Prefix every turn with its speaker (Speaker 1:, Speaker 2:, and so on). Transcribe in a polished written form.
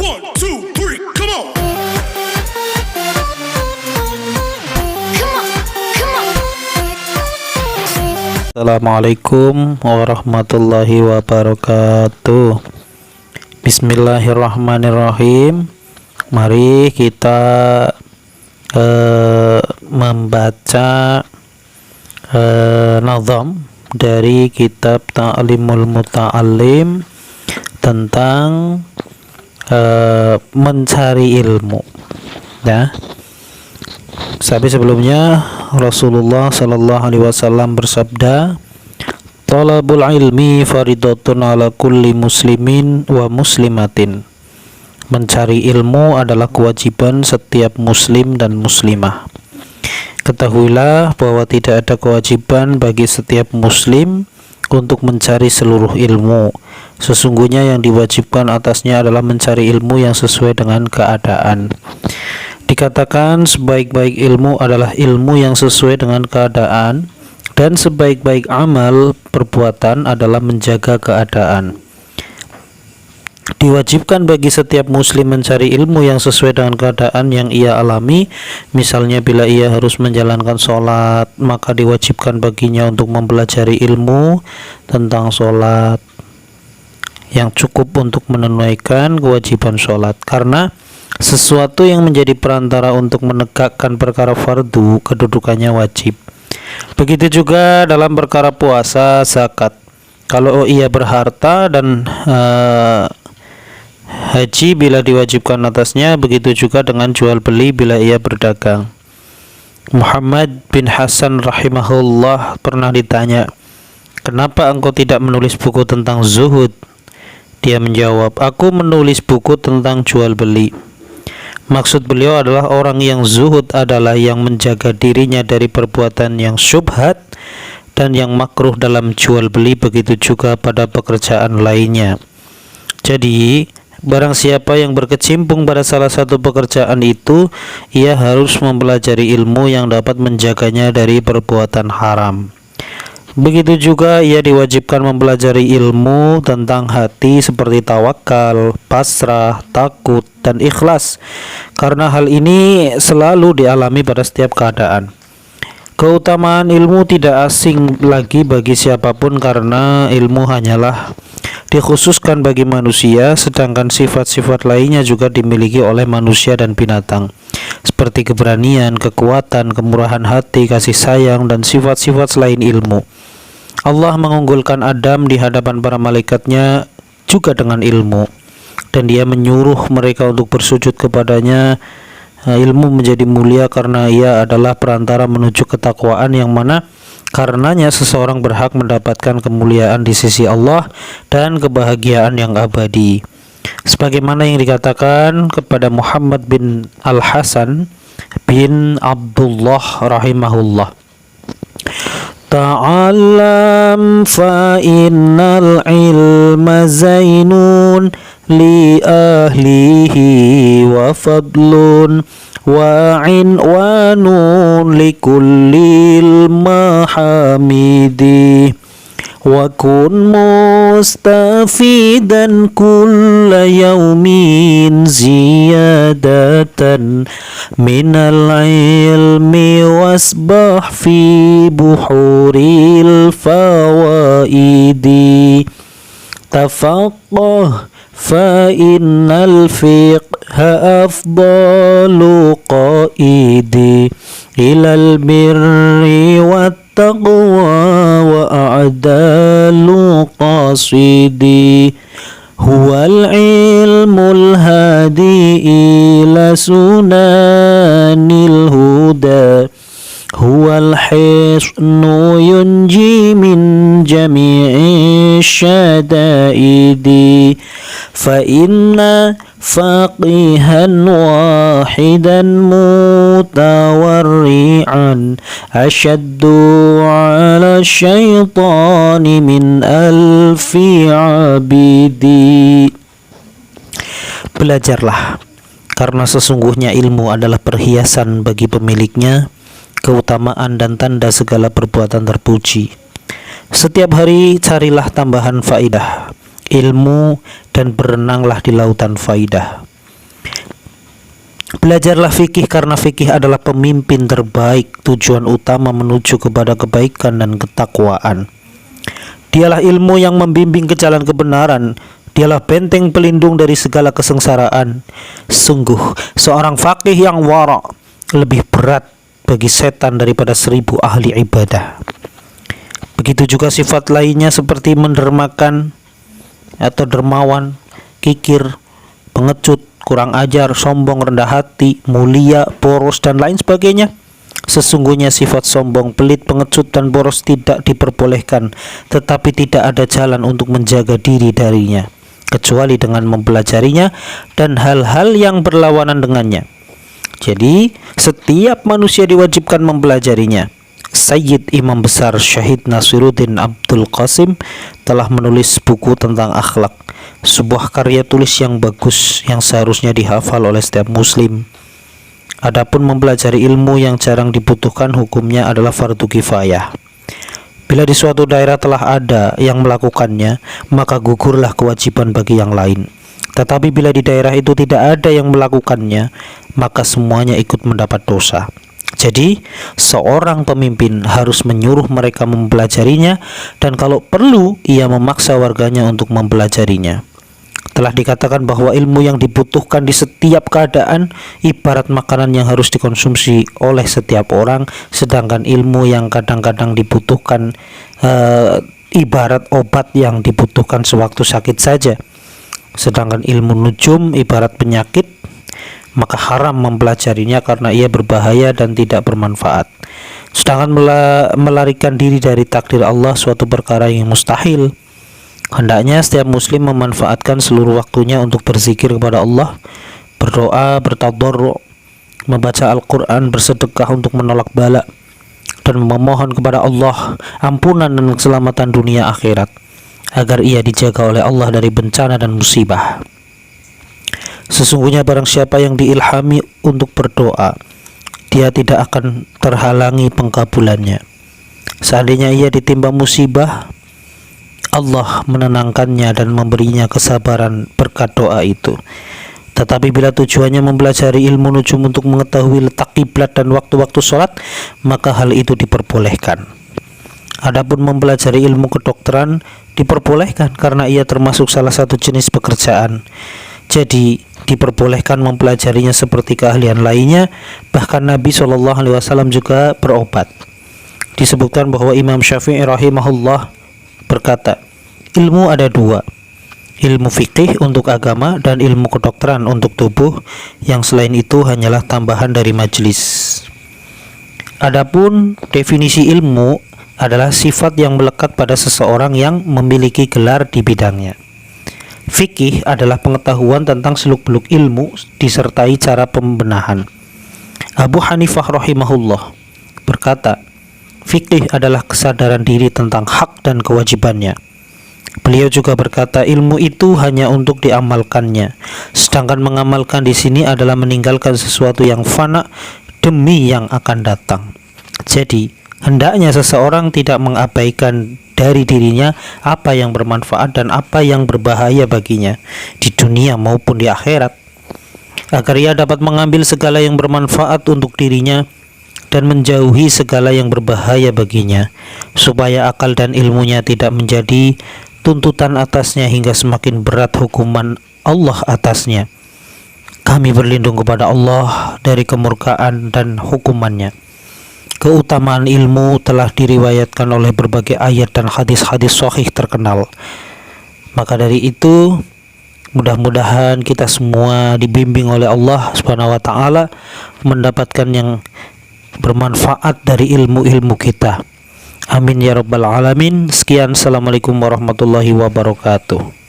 Speaker 1: 1, 2, 3, come on.
Speaker 2: Assalamualaikum warahmatullahi wabarakatuh. Bismillahirrahmanirrahim. Mari kita membaca nazam dari kitab Ta'limul Muta'allim tentang mencari ilmu. Ya. Tapi sebelumnya Rasulullah Sallallahu Alaihi Wasallam bersabda, "Talabul ilmi faridatun ala kulli muslimin wa muslimatin." Mencari ilmu adalah kewajiban setiap muslim dan muslimah. Ketahuilah bahwa tidak ada kewajiban bagi setiap muslim untuk mencari seluruh ilmu. Sesungguhnya yang diwajibkan atasnya adalah mencari ilmu yang sesuai dengan keadaan. Dikatakan sebaik-baik ilmu adalah ilmu yang sesuai dengan keadaan, dan sebaik-baik amal perbuatan adalah menjaga keadaan. Diwajibkan bagi setiap muslim mencari ilmu yang sesuai dengan keadaan yang ia alami. Misalnya bila ia harus menjalankan sholat, maka diwajibkan baginya untuk mempelajari ilmu tentang sholat yang cukup untuk menunaikan kewajiban sholat, karena sesuatu yang menjadi perantara untuk menegakkan perkara fardu kedudukannya wajib. Begitu juga dalam perkara puasa, zakat. Kalau ia berharta dan haji bila diwajibkan atasnya, begitu juga dengan jual beli bila ia berdagang. Muhammad bin Hasan rahimahullah pernah ditanya, "Kenapa engkau tidak menulis buku tentang zuhud?" Dia menjawab, "Aku menulis buku tentang jual beli." Maksud beliau adalah orang yang zuhud adalah yang menjaga dirinya dari perbuatan yang syubhat dan yang makruh dalam jual beli, begitu juga pada pekerjaan lainnya. Jadi barang siapa yang berkecimpung pada salah satu pekerjaan itu, ia harus mempelajari ilmu yang dapat menjaganya dari perbuatan haram. Begitu juga ia diwajibkan mempelajari ilmu tentang hati seperti tawakal, pasrah, takut, dan ikhlas, karena hal ini selalu dialami pada setiap keadaan. Keutamaan ilmu tidak asing lagi bagi siapapun, karena ilmu hanyalah dikhususkan bagi manusia, sedangkan sifat-sifat lainnya juga dimiliki oleh manusia dan binatang, seperti keberanian, kekuatan, kemurahan hati, kasih sayang, dan sifat-sifat selain ilmu. Allah mengunggulkan Adam di hadapan para malaikatnya juga dengan ilmu, dan dia menyuruh mereka untuk bersujud kepadanya. Ilmu menjadi mulia karena ia adalah perantara menuju ketakwaan, yang mana karenanya seseorang berhak mendapatkan kemuliaan di sisi Allah dan kebahagiaan yang abadi. Sebagaimana yang dikatakan kepada Muhammad bin Al-Hasan bin Abdullah rahimahullah, "Ta'allam fa innal ilma zainun li ahlihi wa fadlun wa'in wa nun li kullil mahamidi wa kun mustafidan kulla yawmin ziyadatan minal ilmi wasbah fi buhuril fawaidi tafaqqah fa innal fiqha afdalu qaidi ilal birri wat taqwa wa a'dalu qasidi huwal ilmul hadi ila sunanil huda huwal hisnu yunji min jami'i syadaidi fa inna faqihan wahidan mutawarri'an asyaddu ala syaitani min alfi abidi. Belajarlah, karena sesungguhnya ilmu adalah perhiasan bagi pemiliknya, keutamaan dan tanda segala perbuatan terpuji. Setiap hari carilah tambahan faidah ilmu dan berenanglah di lautan faidah. Belajarlah fikih karena fikih adalah pemimpin terbaik, tujuan utama menuju kepada kebaikan dan ketakwaan. Dialah ilmu yang membimbing ke jalan kebenaran. Dialah benteng pelindung dari segala kesengsaraan. Sungguh, seorang faqih yang wara' lebih berat bagi setan daripada 1000 ahli ibadah. Begitu juga sifat lainnya seperti mendermakan atau dermawan, kikir, pengecut, kurang ajar, sombong, rendah hati, mulia, boros, dan lain sebagainya. Sesungguhnya sifat sombong, pelit, pengecut, dan boros tidak diperbolehkan, tetapi tidak ada jalan untuk menjaga diri darinya, kecuali dengan mempelajarinya dan hal-hal yang berlawanan dengannya. Jadi, setiap manusia diwajibkan mempelajarinya. Sayyid Imam Besar Syahid Nasiruddin Abdul Qasim telah menulis buku tentang akhlak, sebuah karya tulis yang bagus yang seharusnya dihafal oleh setiap muslim. Adapun mempelajari ilmu yang jarang dibutuhkan, hukumnya adalah fardu kifayah. Bila di suatu daerah telah ada yang melakukannya, maka gugurlah kewajiban bagi yang lain. Tetapi bila di daerah itu tidak ada yang melakukannya, maka semuanya ikut mendapat dosa. Jadi, seorang pemimpin harus menyuruh mereka mempelajarinya, dan kalau perlu, ia memaksa warganya untuk mempelajarinya. Telah dikatakan bahwa ilmu yang dibutuhkan di setiap keadaan ibarat makanan yang harus dikonsumsi oleh setiap orang, sedangkan ilmu yang kadang-kadang dibutuhkan ibarat obat yang dibutuhkan sewaktu sakit saja. Sedangkan ilmu nujum ibarat penyakit, maka haram mempelajarinya karena ia berbahaya dan tidak bermanfaat. Sedangkan melarikan diri dari takdir Allah suatu perkara yang mustahil. Hendaknya setiap muslim memanfaatkan seluruh waktunya untuk berzikir kepada Allah, berdoa, bertadarru', membaca Al-Quran, bersedekah untuk menolak bala, dan memohon kepada Allah ampunan dan keselamatan dunia akhirat, agar ia dijaga oleh Allah dari bencana dan musibah. Sesungguhnya barang siapa yang diilhami untuk berdoa, dia tidak akan terhalangi pengkabulannya. Seandainya ia ditimpa musibah, Allah menenangkannya dan memberinya kesabaran berkat doa itu. Tetapi bila tujuannya mempelajari ilmu nujum untuk mengetahui letak kiblat dan waktu-waktu sholat, maka hal itu diperbolehkan. Adapun mempelajari ilmu kedokteran diperbolehkan karena ia termasuk salah satu jenis pekerjaan. Jadi diperbolehkan mempelajarinya seperti keahlian lainnya. Bahkan Nabi SAW juga berobat. Disebutkan bahwa Imam Syafi'i rahimahullah berkata, ilmu ada dua, ilmu fikih untuk agama dan ilmu kedokteran untuk tubuh, yang selain itu hanyalah tambahan dari majelis. Adapun definisi ilmu adalah sifat yang melekat pada seseorang yang memiliki gelar di bidangnya. Fikih adalah pengetahuan tentang seluk-beluk ilmu disertai cara pembenahan. Abu Hanifah rahimahullah berkata, fikih adalah kesadaran diri tentang hak dan kewajibannya. Beliau juga berkata, ilmu itu hanya untuk diamalkannya, sedangkan mengamalkan di sini adalah meninggalkan sesuatu yang fana demi yang akan datang. Jadi, hendaknya seseorang tidak mengabaikan dari dirinya apa yang bermanfaat dan apa yang berbahaya baginya di dunia maupun di akhirat, agar ia dapat mengambil segala yang bermanfaat untuk dirinya dan menjauhi segala yang berbahaya baginya, supaya akal dan ilmunya tidak menjadi tuntutan atasnya hingga semakin berat hukuman Allah atasnya. Kami berlindung kepada Allah dari kemurkaan dan hukumannya. Keutamaan ilmu telah diriwayatkan oleh berbagai ayat dan hadis-hadis sahih terkenal. Maka dari itu, mudah-mudahan kita semua dibimbing oleh Allah Subhanahu wa taala mendapatkan yang bermanfaat dari ilmu-ilmu kita. Amin ya rabbal alamin. Sekian, assalamualaikum warahmatullahi wabarakatuh.